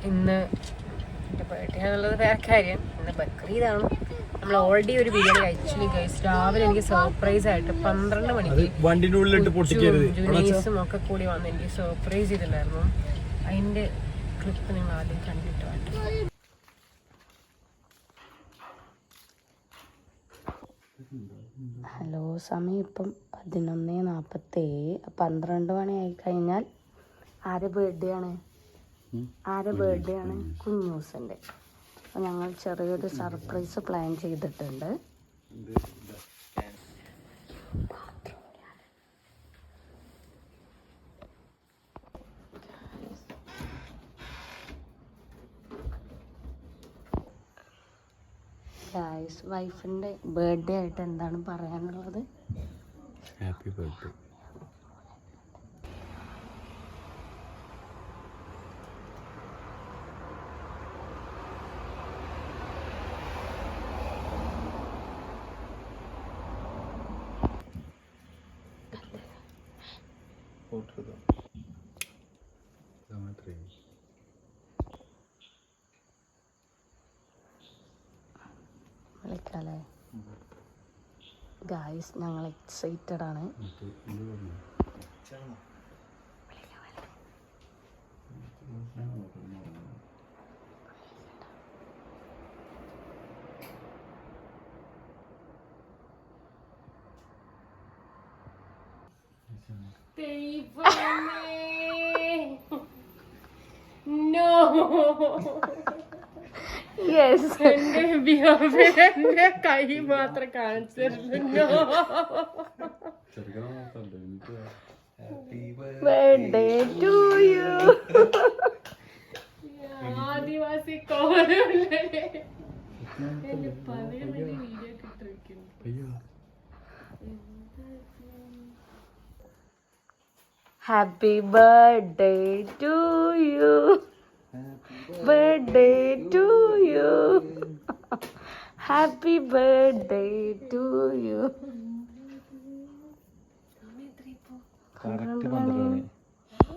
ഇന്ന് എൻ്റെ ബർത്ത്ഡേ എന്നുള്ളത് വേറെ കാര്യം. ഇന്ന് ബക്രീദാണ്. നമ്മൾ ഓൾറെഡി ഒരു ബിരിയാണി കഴിച്ചു ഗൈസ്. രാവിലെ എനിക്ക് സർപ്രൈസ് ആയിട്ട് 12 മണിക്ക് ജുനീസും ഒക്കെ കൂടി വന്ന് എനിക്ക് സർപ്രൈസ് ചെയ്തിട്ടുണ്ടായിരുന്നു. അതിൻ്റെ ക്ലിപ്പ് നിങ്ങൾ ആദ്യം കണ്ടിട്ട് വേണം. ഹലോ, സമയം ഇപ്പം 11:47. 12 മണിയായി കഴിഞ്ഞാൽ ആരുടെ ബർത്ത്ഡേ ആണ്? കുഞ്ഞൂസിൻ്റെ. അപ്പോൾ ഞങ്ങൾ ചെറിയൊരു സർപ്രൈസ് പ്ലാൻ ചെയ്തിട്ടുണ്ട്. ഗായ്സ്, വൈഫിൻ്റെ ബർത്ത്ഡേ ആയിട്ട് എന്താണ് പറയാനുള്ളത്? Happy birthday. വിളിക്കാല്ലേ ഗായ്സ്, ഞങ്ങൾ എക്സൈറ്റഡ് ആണ്. No. Yes. എന്റെ കൈ മാത്രം കാണിച്ചിരുന്നു. Birthday to you. ആദിവാസി കോലല്ലേ എന്റെ പഴയ വീഡിയോ കിട്ടിരിക്കുന്നു. Happy birthday to you. Birthday to you. Happy birthday to you.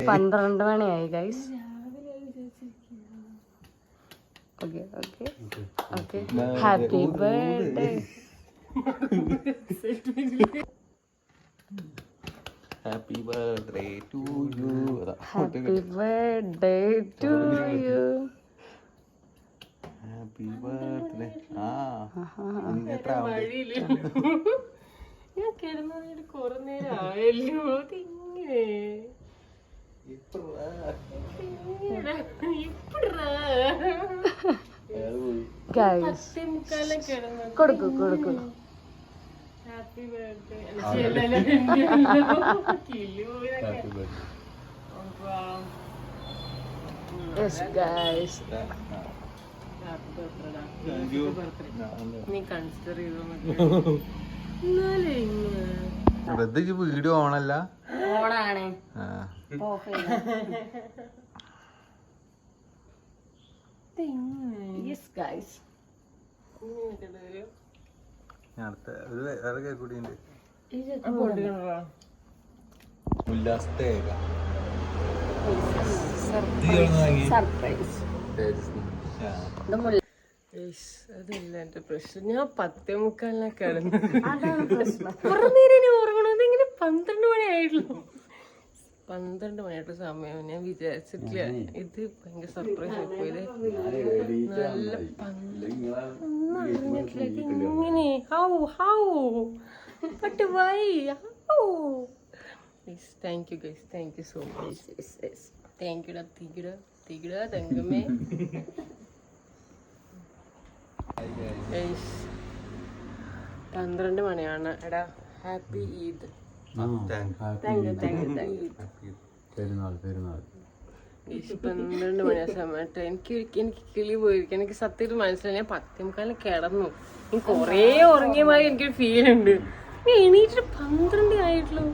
12 മണിയായി guys. Okay happy birthday. Happy birthday to you. Happy birthday to you. Happy birthday. ഞാൻ കിടന്നതിന് കുറെ നേരം ആയല്ലോ. കൊടുക്കൂ. Happy birthday. യെസ് ഗൈസ്, നീ കൺസിഡർ ചെയ്തു. Video ഓണല്ല, ഓണാണ്. Yes guys, വേറെ കേക്ക് കൂടി ഉണ്ട്. ഉല്ലാസത്തെ സർപ്രൈസ്. അതല്ല എന്റെ പ്രശ്നം. ഞാൻ 10:45 കിടന്നു. കുറെ നേരം ഉറങ്ങണത്. ഇങ്ങനെ 12 മണിയായിട്ടുള്ളൂ. 12 മണിയായിട്ടുള്ള സമയം ഞാൻ വിചാരിച്ചിട്ടില്ല. ഇത് ഭയങ്കര സർപ്രൈസ് ആയിപ്പോയത്. നല്ല ഇങ്ങനെ but why? Thank you guys, thank you so much. Thank യുടാ തങ്കമ്മേ. 12 മണിയാണ്. എടാ ഹാപ്പി ഈദ്. Thank you. 12 മണിയാ സമയത്ത് എനിക്ക് കിളി പോയിരിക്കും. എനിക്ക് സത്യത്തിൽ മനസ്സിലായി. ഞാൻ 10:45 കിടന്നു. കൊറേ ഉറങ്ങിയ മാതിരി എനിക്കൊരു ഫീൽ ഉണ്ട്. എണീറ്റിട്ട് 12 ആയിട്ടുള്ളൂ.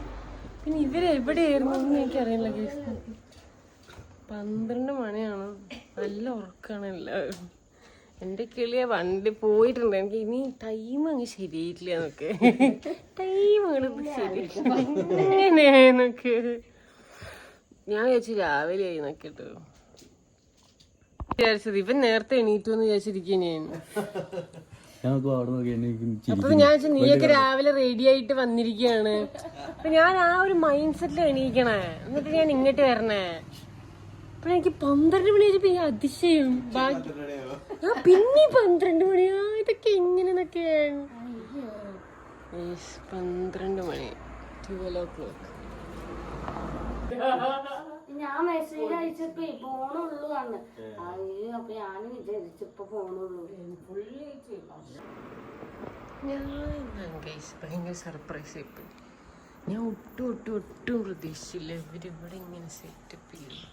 പിന്നെ ഇവരെവിടെയായിരുന്നു എന്ന് എനിക്കറിയില്ല ഗൈസ്. 12 മണിയാണ്. നല്ല ഉറക്കാണ് എല്ലാവരും. എൻ്റെ കിളിയെ വണ്ടി പോയിട്ടുണ്ട്. എനിക്ക് ഇനി ടൈം അങ്ങ് ശരിയായിട്ടില്ല എന്നൊക്കെ. ടൈമുകളൊന്നും ശരിയായിട്ടില്ല എങ്ങനെയാന്നൊക്കെ ഞാൻ വിചാരിച്ചു രാവിലെ ആയി നോക്കിട്ടോ. വിചാരിച്ചത് ഇവൻ നേരത്തെ എണീറ്റു എന്ന് വിചാരിച്ചിരിക്കുന്നതാണ്. അപ്പൊ ഞാൻ വിചാരിച്ചു നീയൊക്കെ രാവിലെ റെഡി ആയിട്ട് വന്നിരിക്കുകയാണ്. അപ്പൊ ഞാൻ ആ ഒരു മൈൻഡ് സെറ്റിൽ എണീക്കണേ, എന്നിട്ട് ഞാൻ ഇങ്ങോട്ട് വരണേ. അപ്പൊ എനിക്ക് 12 മണി വെച്ചപ്പോ ഈ അതിശയം. പിന്നെ 12 മണിയാ, ഇതൊക്കെ എങ്ങനെന്നൊക്കെ. 12 മണി, 12 o'clock. ഞാൻ മെസ്സേജ് അയച്ചപ്പോ ഫോണുള്ളൂ ആണ്. അപ്പൊ ഞാൻ വിചാരിച്ചപ്പോ ഫോണുള്ളൂ. ഭയങ്കര സർപ്രൈസ് ആയിപ്പോയി. ഞാൻ ഒട്ടും പ്രതീക്ഷിച്ചില്ല ഇവരിവിടെ ഇങ്ങനെ സെറ്റപ്പ് ചെയ്യും.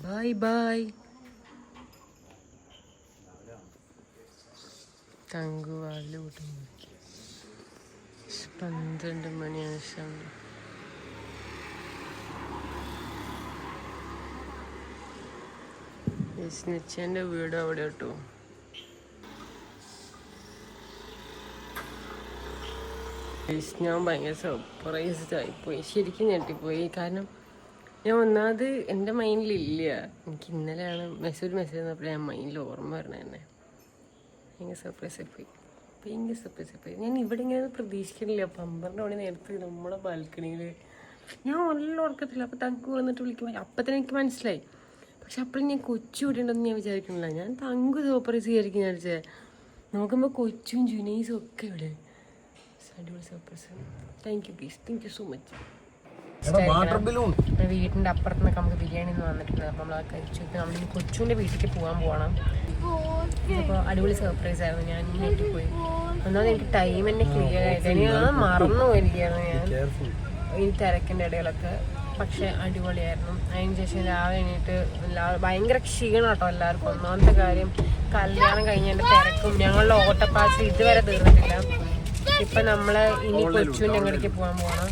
Bye bye. തങ്കുവാല് കൂട്ടും 12 മണിയാണ് സമയം. സ്നിച്ചന്റെ വീട് അവിടെ കേട്ടോ. ഞാൻ ഭയങ്കര സർപ്രൈസ്ഡ് ആയിപ്പോയി, ശരിക്കും ഞെട്ടിപ്പോയി. കാരണം ഞാൻ ഒന്നാമത് എൻ്റെ മൈൻഡിലില്ല. എനിക്ക് ഇന്നലെയാണ് മെസ്സേജ് തന്നപ്പോൾ ഞാൻ മൈൻഡിൽ ഓർമ്മ വരണേ തന്നെ. ഭയങ്കര സർപ്രൈസ് ആയിപ്പോയി. ഞാൻ ഇവിടെ ഇങ്ങനെ പ്രതീക്ഷിക്കുന്നില്ല. 12 മണി നേരത്ത് നമ്മളെ ബാൽക്കണിയിൽ ഞാൻ നല്ല ഉറക്കത്തില്ല. അപ്പോൾ തങ്കു വന്നിട്ട് വിളിക്കുമ്പോൾ അപ്പം തന്നെ എനിക്ക് മനസ്സിലായി. പക്ഷെ അപ്പോഴും ഞാൻ കൊച്ചു ഇവിടെ ഉണ്ടെന്ന് ഞാൻ വിചാരിക്കുന്നില്ല. ഞാൻ തങ്കു സർപ്രൈസ് വിചാരിക്കും. ഞാൻ വിചാരിച്ചത് നോക്കുമ്പോൾ കൊച്ചും ജുനൈസും ഒക്കെ ഇവിടെ. അടിപൊളി surprise. Thank you so much. വീട്ടിൻ്റെ അപ്പുറത്ത് നിന്നൊക്കെ നമുക്ക് ബിരിയാണി വന്നിട്ടുണ്ട്. അപ്പോൾ നമ്മൾ അത് കഴിച്ചു. നമ്മളിനി കൊച്ചുവിൻ്റെ വീട്ടിലേക്ക് പോകണം. അപ്പോൾ അടിപൊളി സർപ്രൈസ് ആയിരുന്നു. ഞാൻ ഇങ്ങനെ എത്തിപ്പോയി. ഒന്നാമത് എനിക്ക് ടൈം തന്നെ ക്ലിയർ ആയിട്ട് ഞാൻ മറന്നു പോയിരിക്കുകയായിരുന്നു ഞാൻ ഈ തിരക്കിൻ്റെ ഇടയിലൊക്കെ. പക്ഷെ അടിപൊളിയായിരുന്നു. അതിന് ശേഷം രാവിലെ എണീറ്റ് ഭയങ്കര ക്ഷീണം കേട്ടോ എല്ലാവർക്കും. ഒന്നാമത്തെ കാര്യം കല്യാണം കഴിഞ്ഞതിൻ്റെ തിരക്കും ഞങ്ങളുടെ ഓട്ടപ്പാച്ച് ഇതുവരെ തീർന്നിട്ടില്ല. ഇപ്പൊ നമ്മള് ഇനി കൊച്ചുവിന്റെ അങ്ങോട്ടേക്ക് പോകാൻ പോകണം.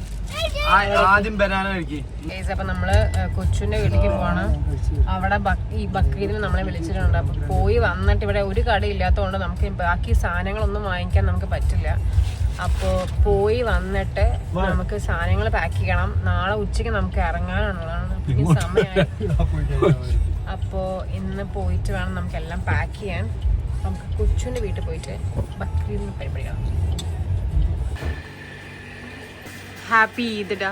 അപ്പൊ നമ്മള് കൊച്ചുവിന്റെ വീട്ടിലേക്ക് പോകണം. അവിടെ ഈ ബക്രീദിന് നമ്മളെ വിളിച്ചിട്ടുണ്ട്. അപ്പൊ പോയി വന്നിട്ട് ഇവിടെ ഒരു കട ഇല്ലാത്തതുകൊണ്ട് നമുക്ക് ബാക്കി സാധനങ്ങളൊന്നും വാങ്ങിക്കാൻ നമുക്ക് പറ്റില്ല. അപ്പോൾ പോയി വന്നിട്ട് നമുക്ക് സാധനങ്ങൾ പാക്ക് ചെയ്യണം. നാളെ ഉച്ചയ്ക്ക് നമുക്ക് ഇറങ്ങാനുള്ളതാണ്. സമയമായി. അപ്പോൾ ഇന്ന് പോയിട്ട് വേണം നമുക്കെല്ലാം പാക്ക് ചെയ്യാൻ. നമുക്ക് കൊച്ചുവിന്റെ വീട്ടിൽ പോയിട്ട് ബക്രീദിന് പരിപാടിക്കണം. ഹാപ്പി ഈദ് ഡാ.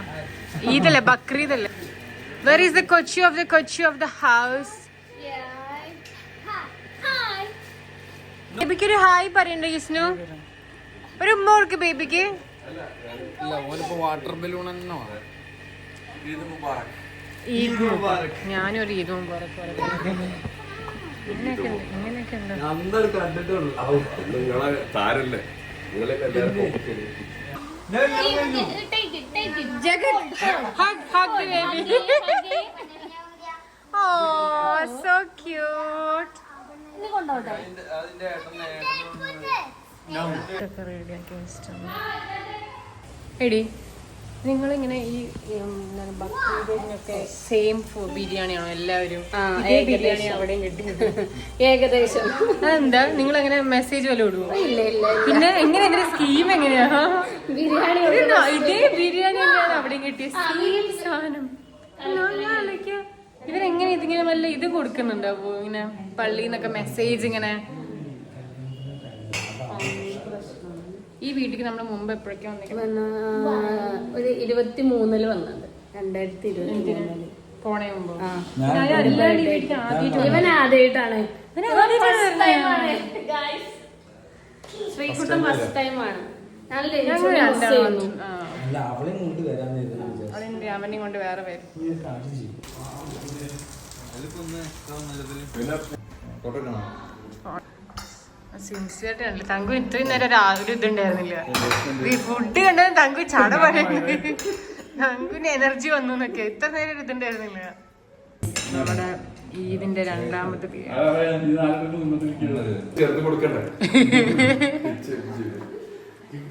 ഈദല്ലേ, ബക്രീദ് അല്ലേ? Where is the kochi of the house? ബേബിക്ക് ഒരു ഹായ് പറയണ്ടോ ജിസ്നു? ഒരു ഉമ്മ കൊടുക്ക് ബേബിക്ക്. വാട്ടർ ബലൂൺ ഈദ് മുബാറക്. ഞാനൊരു ഈദ് മുബാറക് പറയാം. ഇങ്ങനെയൊക്കെ എടി നിങ്ങളിങ്ങനെ ഈ ബക്രീദിനൊക്കെ സെയിം ബിരിയാണിയാണോ എല്ലാവരും? ബിരിയാണി അവിടെയും കിട്ടി ഏകദേശം. അതെന്താ നിങ്ങൾ അങ്ങനെ മെസ്സേജ് വല്ല ഇടുവോ? പിന്നെ എങ്ങനെ സ്കീം എങ്ങനെയാ? ബിരിയാണി ഇതേ ബിരിയാണി തന്നെയാണ് അവിടെയും കിട്ടിയ സെയിം സാധനം. ഇവരെങ്ങനെ ഇതിങ്ങനെ വല്ല ഇത് കൊടുക്കുന്നുണ്ടാവോ? ഇങ്ങനെ പള്ളിയിൽ നിന്നൊക്കെ മെസ്സേജ് ഇങ്ങനെ. ഈ വീട്ടിലേക്ക് നമ്മൾ മുമ്പ് എപ്പോഴൊക്കെ ഒരു 23 വന്നത്. 2023 പോണേ മുമ്പ്. ഇവൻ ആദ്യമായിട്ടാണ്. ശ്രീകുട്ടൻ ഫസ്റ്റ് ടൈമാണ്. അവനെയും കൊണ്ട് വേറെ പേര്. സിൻസിയറായിട്ടല്ലേ തങ്കു ഇത്രയും നേരം രാവിലെ ഇതുണ്ടായിരുന്നില്ല. ഈ ഫുഡ് കണ്ടത് തങ്കു ചട പറയുന്നത്. തങ്കുവിന് എനർജി വന്നു എന്നൊക്കെ. ഇത്ര നേരം ഇതുണ്ടായിരുന്നില്ല. നമ്മുടെ ഈദിന്റെ രണ്ടാമത്തെ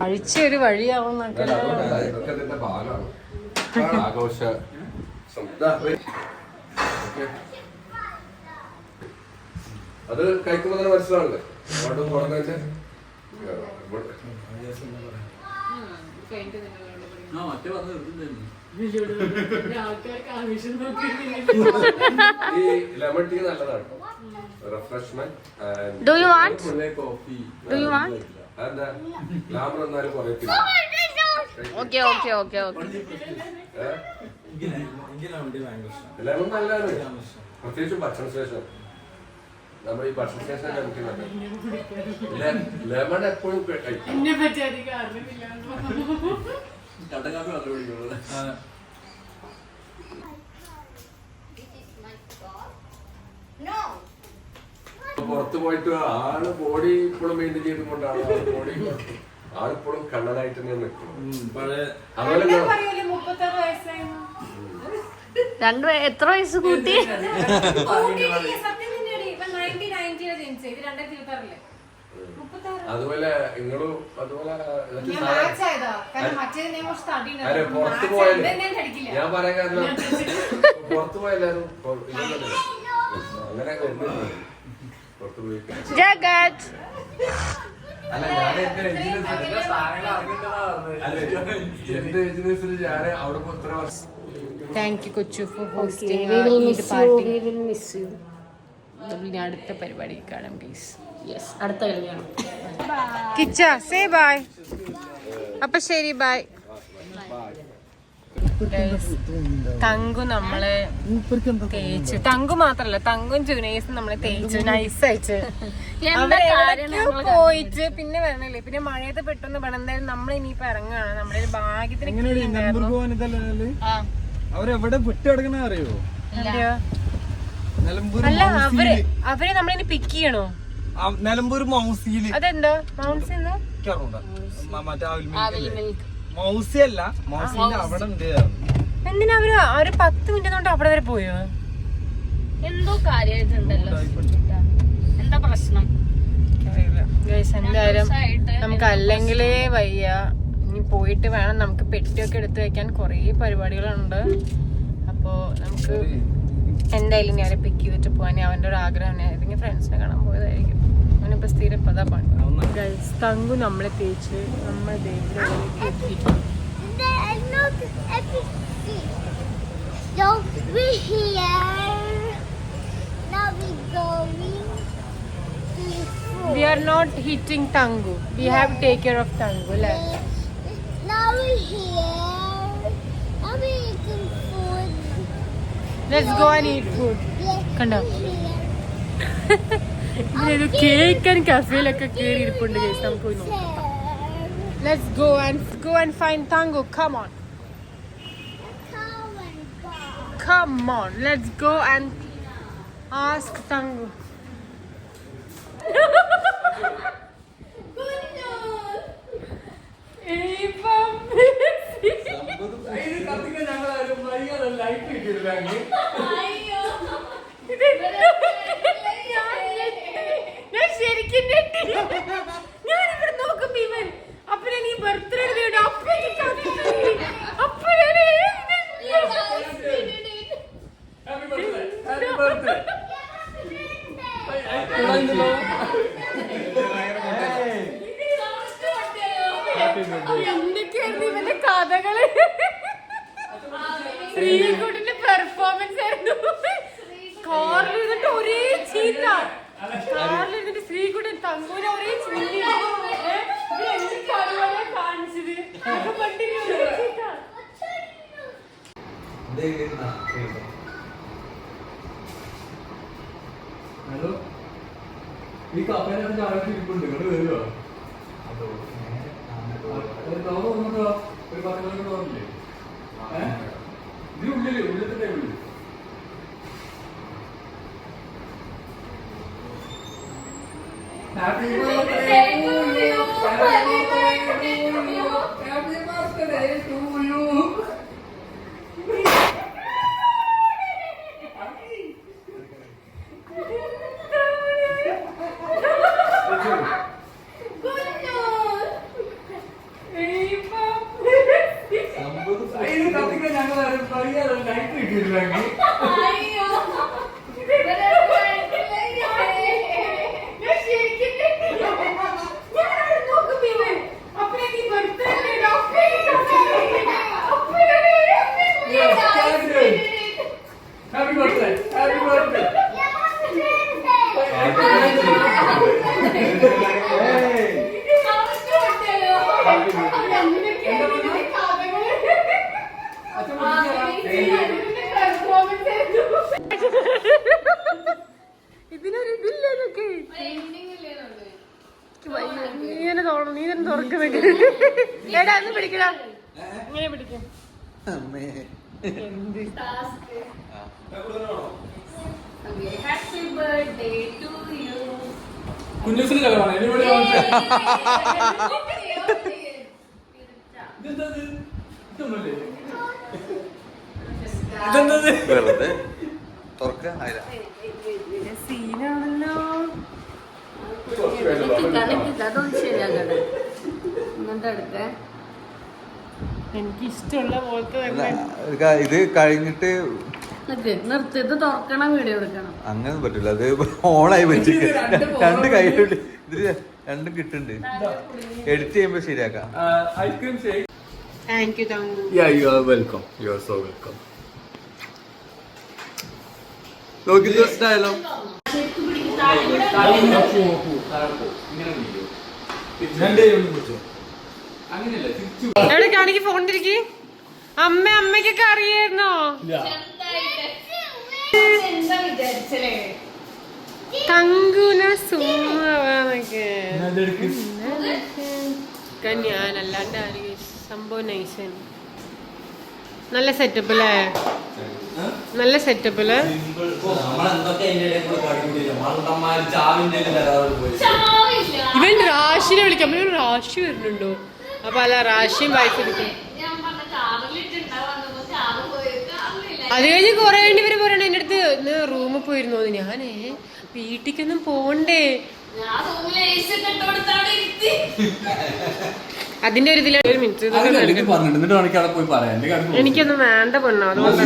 കഴിച്ച ഒരു വഴിയാവും എന്നൊക്കെ. അത് കഴിക്കുമ്പോ തന്നെ മനസ്സിലാവില്ലേ? പെയിന്റ് ഈ ലെമൺ ടീ നല്ലതാണ്, refreshment. Do you want? Coffee Do you want? അതെന്താ ലാമർ എന്നാലും കുറയത്തില്ല. Okay. ലെമൺ നല്ലതാണ്, പ്രത്യേകിച്ചും ഭക്ഷണ ശേഷം. നമ്മൾ ഈ ഭക്ഷണ ശേഷം കഴിക്കുന്നുണ്ട് ലെമൺ എപ്പോഴും പുറത്തു പോയിട്ട് ആള് ബോഡി ഇപ്പോഴും മെയിൻറ്റെയിൻ ചെയ്തുകൊണ്ടാണ് ബോഡി ആളിപ്പോഴും കണ്ണനായിട്ട് തന്നെ നിൽക്കുന്നത്. അതുപോലെ എത്ര വയസ്സ് കൂട്ടി? അതുപോലെ നിങ്ങളും അതുപോലെ അതെ പുറത്തു പോയാലും ഞാൻ പറയാൻ കാരണം പുറത്തു പോയാലും അങ്ങനെ പുറത്തു പോയി ജഗത് അല്ല ഞാൻ എന്റെ ഏജിനനുസരിച്ച് ഞാൻ അവിടെ എത്ര വർഷം. Thank you Kochu for hosting അടുത്ത പരിപാടി കാണാം ഗൈസ്. യെസ്, അടുത്ത കളിയാണ്. Kicha say bye. അപ്പൊ ശരി ബൈ. തങ്കു നമ്മളെ തേച്ചു, തങ്കു മാത്രല്ല തങ്കും ജുനൈസും നമ്മളെ തേച്ചു, നൈസ് അയച്ച് പോയിട്ട് പിന്നെ വരണല്ലേ. പിന്നെ മഴയത്ത് പെട്ടെന്ന് വേണം. എന്തായാലും നമ്മൾ ഇനിയിപ്പോ ഇറങ്ങുകയാണ്. നമ്മുടെ ഒരു ഭാഗ്യത്തിന് അവരെവിടെ വിട്ടെടുക്കണ അറിയോ? അല്ല അവരെ നമ്മളിനി പിക്ക് ചെയ്യണോ? നിലമ്പൂർ മൗസിയില്. അതെന്താ മൗൺസി? മൗസിയല്ല, മൗസിന്റെ അവിടെ ഉണ്ട്. എന്തിനാ അവര് 10 മിനിറ്റ് കൊണ്ട് അവിടെ വരെ പോയോ? എന്തോ കാര്യമായിട്ടുണ്ടല്ലോ. എന്താ പ്രശ്നം? എന്തായാലും നമുക്ക് അല്ലെങ്കിലേ വയ്യ. ഇനി പോയിട്ട് വേണം. നമുക്ക് പെട്ടിയൊക്കെ എടുത്തു വെക്കാൻ കുറേ പരിപാടികളുണ്ട്. അപ്പോ നമുക്ക് എന്തായാലും ഞാൻ പിക്ക് ചെയ്തിട്ട് പോകാൻ അവന്റെ ഒരു ആഗ്രഹം. ഏതെങ്കിലും ഫ്രണ്ട്സിനെ കാണാൻ പോയതായിരിക്കും. അവനിപ്പോ സ്ഥിരം പതാ പണി. തങ്കു നമ്മളെ തേച്ച് നമ്മൾ We are not hitting Tangu. We have to take care of Tangu. Now we're here. Now we're eating food. Let's go and eat food. കണ്ടോ? We're കേക്ക് ആൻഡ് കഫേയിലൊക്കെ കേറി ഇരിപ്പുണ്ട് ഗൈസ്. നമുക്ക് പോയി നോക്കാം. Let's go and find Tangu. Come on. Come on. Let's go and ask Tangu. ഞാൻ ശരിക്കും ഞാനിവിടെ നോക്കുമ്പോ ഇവൻ അപ്പൊ ഞാൻ ഈ ബർത്ത്ഡേ എന്തൊക്കെയായിരുന്നു ഇവന്റെ കഥകള്. ശ്രീകുട്ടിന്റെ പെർഫോമൻസ് ആയിരുന്നു. കാറിലിരുന്നിട്ട് ഒരേ ചീത്ത. കാറിലിരുന്നിട്ട് ശ്രീകുട്ടൻ തങ്കൂനെ ഒരേ ചീത്ത കാണിച്ചത്. ഹലോ, ഈ കപ്പേനൊക്കെ ചാടൊക്കെ ഇരിപ്പുണ്ട്. ഇങ്ങോട്ട് വരുമോ? ഒരു 10 മിനിറ്റ് തോന്നില്ലേ? ഇത് ഉള്ളിലത്തെ ഉള്ളിൽ ഹാപ്പി ബർത്ത്ഡേ ടു യു. ഇതിനൊരു ഇതില്ലേ ഇതൊക്കെ? നീ തന്നെ തോന്നണം, നീ തന്നെ തുറക്കുന്നത്. എടാ ഒന്ന് പിടിക്കടാ, ഇങ്ങനെ പിടിക്കാം. എന്ത് ഹാപ്പി ബർത്ത്ഡേ ടു യു. കുഞ്ഞുസിന് കലമാണ് എനിവിടെ വെറുതെ തുറക്ക സീനാണല്ലോ. അതൊന്നും ശരിയാക്കട്ടെ. എന്നിട്ട് എടുക്കേ. എനിക്ക് ഇഷ്ടമുള്ള പോലത്തെ തന്നെ. ഇത് കഴിഞ്ഞിട്ട് നിർത്തി, ഇത് തുറക്കണം, വീഡിയോ എടുക്കണം. അങ്ങനെ പറ്റില്ല, അത് ഓണായി വെച്ചിട്ട് രണ്ട് കൈകൊണ്ട് ഇതില് രണ്ടും കിട്ടുന്നുണ്ട്. എഡിറ്റ് ചെയ്യുമ്പോ ശരിയാക്കാം. Ice cream shake. Thank you thank you. You are welcome, you are so welcome. നോക്കിയിട്ട് ഇഷ്ടമായല്ലോ. എവിടെ കാണിക്ക്, ഫോണിരിക്ക്. അമ്മയ്ക്കൊക്കെ അറിയായിരുന്നോ? തങ്കുന സുമ്മൊക്കെ ഞാനല്ലാണ്ട് സംഭവം നൈസ്. നല്ല സെറ്റപ്പില്ലേ? നല്ല സെറ്റപ്പില്. ഇവൻ റാഷിനെ വിളിക്കാം. റാഷി വരുന്നുണ്ടോ? അപ്പൊ അല്ല, റാഷിയും വൈഫ് എടുക്കും. അത് കഴിഞ്ഞ് കൊറേ ഇവര് പറയണ എന്റെ അടുത്ത് ഇന്ന് റൂമിൽ പോയിരുന്നു. ഞാനേ വീട്ടിക്കൊന്നും പോണ്ടേ, അതിന്റെ ഒരു ഇതിൽ ഒരു മിനിറ്റ് എനിക്കൊന്നും വേണ്ട പെണ്ണോ. അതുകൊണ്ട്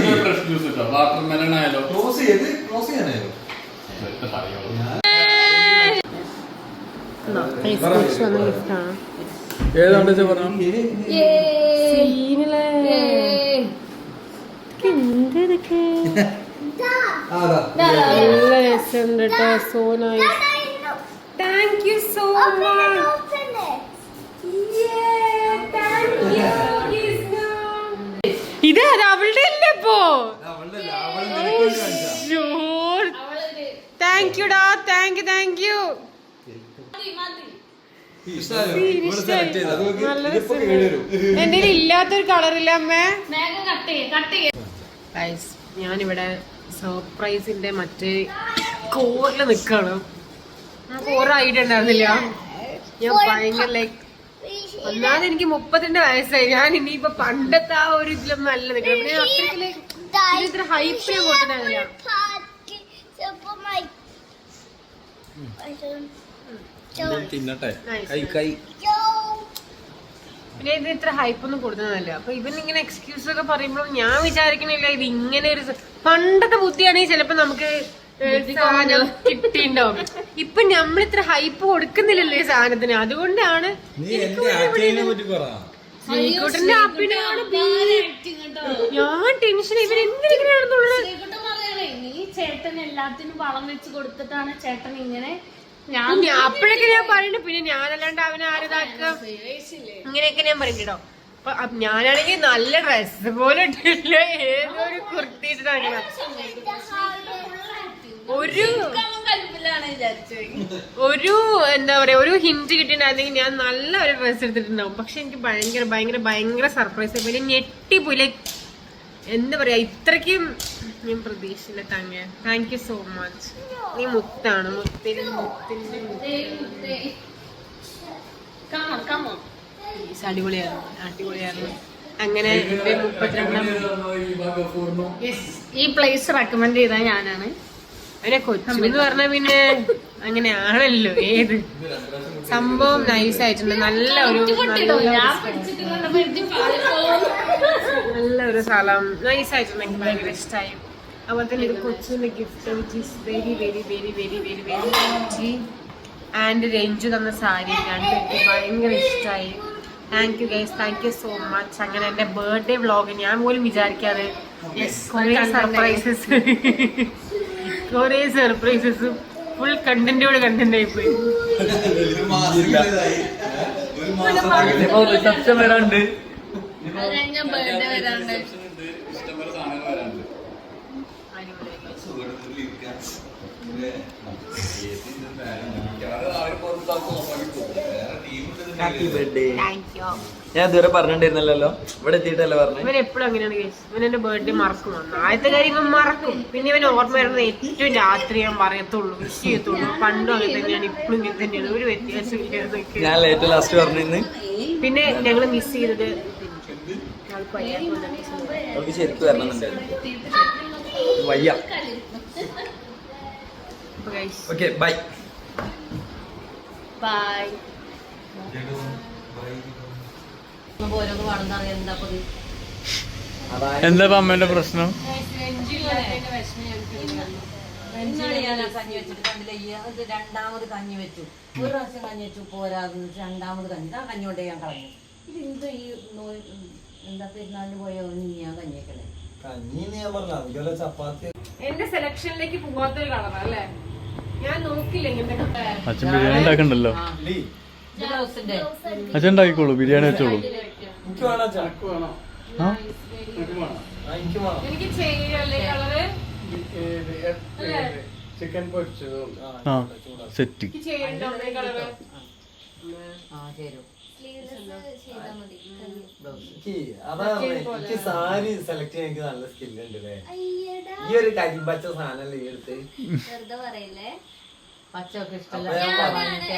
ഗിഫ്റ്റാണ്. ഏതാണ്ട് പറഞ്ഞു സീനിലെ എന്തൊക്കെ നല്ല രസമുണ്ട് കേട്ടോ. So nice. Thank you so much. ഇത് അവളുടെ അല്ലേ ഇപ്പോ? താങ്ക് യുടാ, താങ്ക് യു, താങ്ക് യു. എന്റെ ഇല്ലാത്തൊരു കളറില്ല അമ്മേ. ഞാനിവിടെ സർപ്രൈസിന്റെ മറ്റേ കോറില് നിക്കാണ്. നമുക്ക് ഒരു ഐഡിയ ഉണ്ടായിരുന്നില്ല. ഞാൻ ഭയങ്കര ലൈക്ക്, ഒന്നാമത് എനിക്ക് 32 വയസ്സായി. ഞാൻ ഇനിയിപ്പൊ പണ്ടത്തെ ആ ഒരു ഇതിലൊന്നും അല്ല നിൽക്കണം. ഞാൻ അത്രയ്ക്ക് ഇത്ര ഹൈപ്പ് ഞാൻ കൊടുത്തിട്ടുണ്ടായിരുന്നില്ല. പിന്നെ ഇത് ഇത്ര ഹൈപ്പ് ഒന്നും കൊടുത്തതല്ല. അപ്പൊ ഇവൻ ഇങ്ങനെ എക്സ്ക്യൂസ് ഒക്കെ പറയുമ്പോൾ ഞാൻ വിചാരിക്കണില്ല ഇത് ഇങ്ങനെ ഒരു പണ്ടത്തെ ബുദ്ധിയാണെങ്കിൽ ചിലപ്പോ നമുക്ക് സാധനം കിട്ടിണ്ടാവും. ഇപ്പൊ നമ്മളിത്ര ഹൈപ്പ് കൊടുക്കുന്നില്ലല്ലോ ഈ സാധനത്തിന്. അതുകൊണ്ടാണ് ശ്രീകുട്ടന്റെ അപ്പിനാണ് ഞാൻ ടെൻഷൻ. ഇവൻ എന്തിനാണെന്നുള്ളത് ചേട്ടൻ എല്ലാത്തിനും വളം വെച്ച് കൊടുത്തിട്ടാണ് ചേട്ടൻ ഇങ്ങനെ. അപ്പോഴൊക്കെ ഞാൻ പറയുന്നു. പിന്നെ ഞാനല്ലാണ്ട് അവനെ ആരതാക്കുക ഇങ്ങനെയൊക്കെ ഞാൻ പറയണ്ടോ. അപ്പൊ ഞാനാണെങ്കിൽ നല്ല ഡ്രസ് പോലെ ഇട്ടില്ല, ഏതൊരു കുർത്തിയിട്ടാണ്. ഒരു എന്താ പറയാ, ഒരു ഹിന്റ് കിട്ടിയിട്ടുണ്ടായിരുന്നെങ്കിൽ ഞാൻ നല്ല ഒരു ഡ്രസ് എടുത്തിട്ടുണ്ടാവും. പക്ഷെ എനിക്ക് ഭയങ്കര ഭയങ്കര ഭയങ്കര സർപ്രൈസ്. പിന്നെ ഞെട്ടിപ്പോയി. ലൈക്ക് എന്താ പറയാ, ഇത്രയ്ക്കും ഞാൻ പ്രതീക്ഷിച്ചില്ല. Thank you so much. നീ മുത്താണ്, അടിപൊളിയായിരുന്നു, അടിപൊളിയായിരുന്നു. അങ്ങനെ എന്റെ 32 ഈ പ്ലേസ് റെക്കമെൻഡ് ചെയ്ത ഞാനാണ്. അവനെ കൊച്ചു പറഞ്ഞ പിന്നെ അങ്ങനെയാണല്ലോ. ഏത് സംഭവം നൈസ് ആയിട്ടുണ്ട്. നല്ലൊരു സ്ഥലം നൈസ് ആയിട്ടുണ്ട്. എനിക്ക് ഭയങ്കര ഇഷ്ടമായി. അതുപോലെ തന്നെ ഇത് കൊച്ചിന്റെ gift which is very very very very very very easy. And Ranju തന്ന സാരി എനിക്ക് ഭയങ്കര ഇഷ്ടമായി. Thank you guys, thank you so much. അങ്ങനെ എന്റെ ബർത്ത്ഡേ വ്ളോഗ് ഞാൻ പോലും വിചാരിക്കാറ് കുറേ സർപ്രൈസസും ഫുൾ കണ്ടന്റോട് കണ്ടന്റ് ആയി പോയി. റിസപ്ഷൻ വരാണ്ട്, ബർത്ത്ഡേ വരാണ്ട്. ഞാൻ ഇതുവരെ പറഞ്ഞിട്ടുണ്ടായിരുന്നല്ലോ, ഇവിടെ എത്തിയിട്ടല്ലേ പറഞ്ഞു. ഇവൻ എപ്പോഴും അങ്ങനെയാണ് കേസ്. ഇവൻ എന്റെ ബർത്ത്ഡേ മറക്കും. ആദ്യത്തെ കാര്യം ഇവൻ മറക്കും. പിന്നെ ഇവൻ ഓർമ്മ വരുന്നത് ഏറ്റവും രാത്രി ഞാൻ പറയത്തുള്ളൂ, വിഷ് ചെയ്യത്തുള്ളൂ. പണ്ടും അങ്ങനെ തന്നെയാണ്, ഇപ്പോഴും ഇങ്ങനെ തന്നെയാണ്. ഒരു വ്യത്യാസം ഇല്ല. ഞാൻ ഏറ്റവും ലാസ്റ്റ് പറഞ്ഞു. പിന്നെ ഞങ്ങള് മിസ് ചെയ്തത് നമുക്ക് ശരിക്കും വരണമെന്നുണ്ടായിരുന്നു. വയ്യ. Okay bye. ബൈ. എന്താ അമ്മേന്റെ പ്രശ്നം? രണ്ടാമത് കഞ്ഞി വെച്ചു, ഒരു പ്രാവശ്യം കഞ്ഞി വെച്ചു പോരാന്ന് രണ്ടാമത് കഞ്ഞി, ആ കഞ്ഞി കൊണ്ടേ ഞാൻ കളഞ്ഞു. ഇത് എന്തോ ഈ എന്താ പെരുന്നാളിന് പോയ ഞാൻ കഞ്ഞി വെക്കണേ. എന്റെ സെലക്ഷനിലേക്ക് പോവാത്തൊരു കളറാ അല്ലേ? ഞാൻ നോക്കില്ല ഇങ്ങനത്തെ. അച്ഛൻ ബിരിയാണി ഉണ്ടാക്കണ്ടല്ലോ. അച്ഛൻ ഉണ്ടാക്കിക്കോളൂ, ബിരിയാണി വെച്ചോളൂ. എനിക്ക് ചെയ്യല്ലേ കളറ് ചിക്കൻ പൊരിച്ചതും സെറ്റ്. ചെയ്യണ്ടോ കളറ്? എനിക്ക് സാരി സെലക്ട് ചെയ്യാൻ എനിക്ക് നല്ല സ്കില്ലുണ്ട് അല്ലേ? ഈ ഒരു കരിമ്പച്ച സാധനല്ലേ ഈ എടുത്ത് വെറുതെ പറയല്ലേ. പച്ചൊക്കെ ഇഷ്ടമല്ല,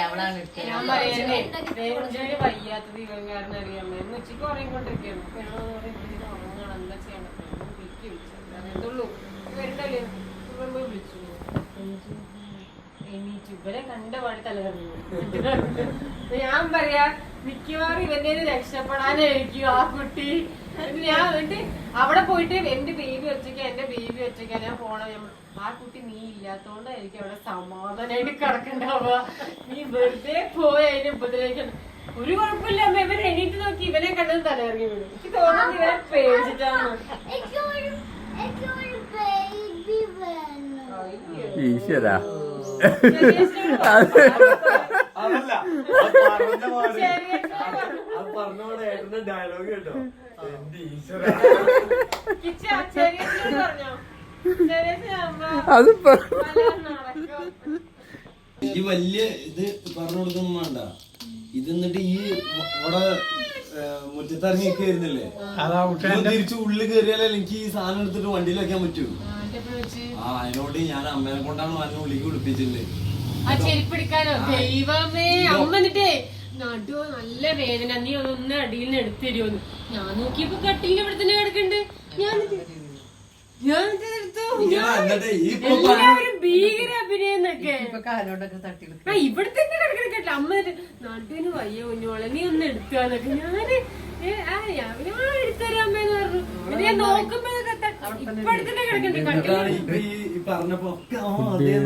അവളാണ് ഇഷ്ടം. ഞാൻ പറയുന്നേ രഞ്ജുവിന് വയ്യാത്തത് ഇവൻ കാരണം അറിയാമോ. എന്ന് ഉച്ചയ്ക്ക് ഉറങ്ങിക്കൊണ്ടിരിക്കുകയാണ്. ഉറങ്ങണം, എന്താ ചെയ്യണം? വിളിച്ചുള്ളൂ വരണ്ടല്ലേ പോയി വിളിച്ചു. എണീറ്റ് ഇവരെ കണ്ട പാടി തലകറിഞ്ഞു. ഞാൻ പറയാ മിക്കവാറും ഇവന്റെ രക്ഷപ്പെടാനായിരിക്കും ആ കുട്ടി. ഞാൻ എന്നിട്ട് അവിടെ പോയിട്ട് എന്റെ ബേബി ഒറ്റയ്ക്കാ ഞാൻ പോണ. ആ കുട്ടി നീ ഇല്ലാത്തോണ്ടായിരിക്കും അവിടെ സമാധാനമായിട്ട് കിടക്കണ്ടാവുക. നീ വെറുതെ പോയി അതിനെ ഉപദ്രവിക്കണം. ഒരു കുഴപ്പമില്ല അമ്മ. ഇവൻ എണീറ്റ് നോക്കി ഇവനെ കണ്ടത് തലകറങ്ങി വീഴും. എനിക്ക് തോന്നുന്നത് ഇവനെ പേടിച്ചിട്ടാണ്. ഈശ്വരാ, പറഞ്ഞോടെ ഏട്ടന്റെ ഡയലോഗ് കേട്ടോ. ഈ വലിയ ഇത് പറഞ്ഞു കൊടുക്കൊന്നും വേണ്ട. ഇത് എന്നിട്ട് ഈ ഇവിടെ മുറ്റത്തിറങ്ങി നിൽക്കുന്നില്ലേ, തിരിച്ച് ഉള്ളിൽ കയറിയാലേ എനിക്ക് ഈ സാധനം എടുത്തിട്ട് വണ്ടിയിൽ വെക്കാൻ പറ്റൂ. ആ അതിനോട് ഞാൻ അമ്മേനെ കൊണ്ടാണ് വന്ന് ഉള്ളിക്ക് കുളിപ്പിച്ചില്ലേ ആ ചെരുപ്പിടിക്കാനോ. ദൈവമേ, അമ്മ എന്നിട്ടേ നടുവോ നല്ല വേദന, നീ ഒന്ന് അടിയിൽ നിന്ന് എടുത്തു തരുമോന്ന്. ഞാൻ നോക്കിയപ്പോ കട്ടിലിന്റെ ഇവിടെ തന്നെ കിടക്കണ്ട്. എല്ലാവരും ഭീകര അഭിനയം എന്നൊക്കെ. ഇവിടെ തന്നെ കിടക്കണ കേട്ടോ. അമ്മ നടുവിന് വയ്യ കുഞ്ഞോളെ, നീ ഒന്ന് എടുക്കാന്നൊക്കെ. ഞാന് ഞാൻ എടുത്തരാ അമ്മേന്ന് പറഞ്ഞു. ഞാൻ നോക്കുമ്പോ ഇപ്പൊ അടുത്തന്നെ കിടക്കണ്ടേ. പറഞ്ഞപ്പോ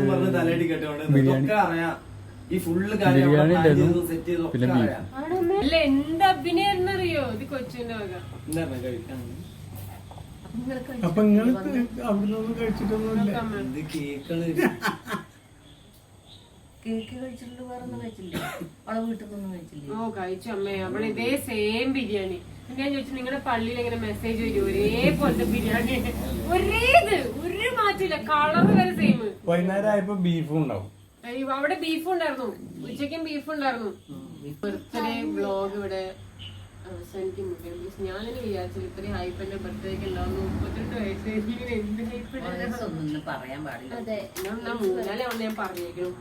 പറഞ്ഞ തലയടി കേട്ടോണ്ട് അറിയാം. ഈ ഫുള്ള് കാര്യം സെറ്റ് ചെയ്ത് അല്ല എന്ത് അഭിനയം എന്നറിയോ ഇത് കൊച്ചുവിന്റെ വക. അപ്പൊ നിങ്ങൾ അവിടെ ഒന്നും കഴിച്ചിട്ടൊന്നുമില്ല? കേക്ക് കഴിച്ചിട്ടുണ്ട്, വേറെ ഒന്നും കഴിച്ചില്ല. അവളെ വീട്ടിൽ നിന്നൊന്നും കഴിച്ചില്ല. ഓ കഴിച്ചു അമ്മേ. അവിടെ ഇതേ സെയിം ബിരിയാണി. ഞാൻ ചോദിച്ചു നിങ്ങളുടെ പള്ളിയിൽ എങ്ങനെ മെസ്സേജ് വരും ഒരേപോലത്തെ ബിരിയാണി, ഒരേത്, ഒരു മാറ്റില്ല, കളർ വരെ സെയിം. വൈകുന്നേരം ആയപ്പോ ബീഫും ഉണ്ടാവും. അവിടെ ബീഫ് ഉണ്ടായിരുന്നു, ഉച്ചയ്ക്കും ബീഫ് ഉണ്ടായിരുന്നു. ബർത്ത്ഡേ വ്ലോഗ് ഇവിടെ അവസാനിക്കുന്നുണ്ട്. ഞാനിങ്ങനെ വിചാരിച്ചില്ല ഇത്രയും ഹൈപ്പ് എന്റെ ബർത്ത്ഡേക്ക് ഉണ്ടാവുന്നു. 38 വയസ്സായിരിക്കും. എന്ത് ഹൈപ്പ് ഒന്നും പറയാൻ പാടില്ല. ഞാൻ 3 നാളെ ഞാൻ പറഞ്ഞേക്കും.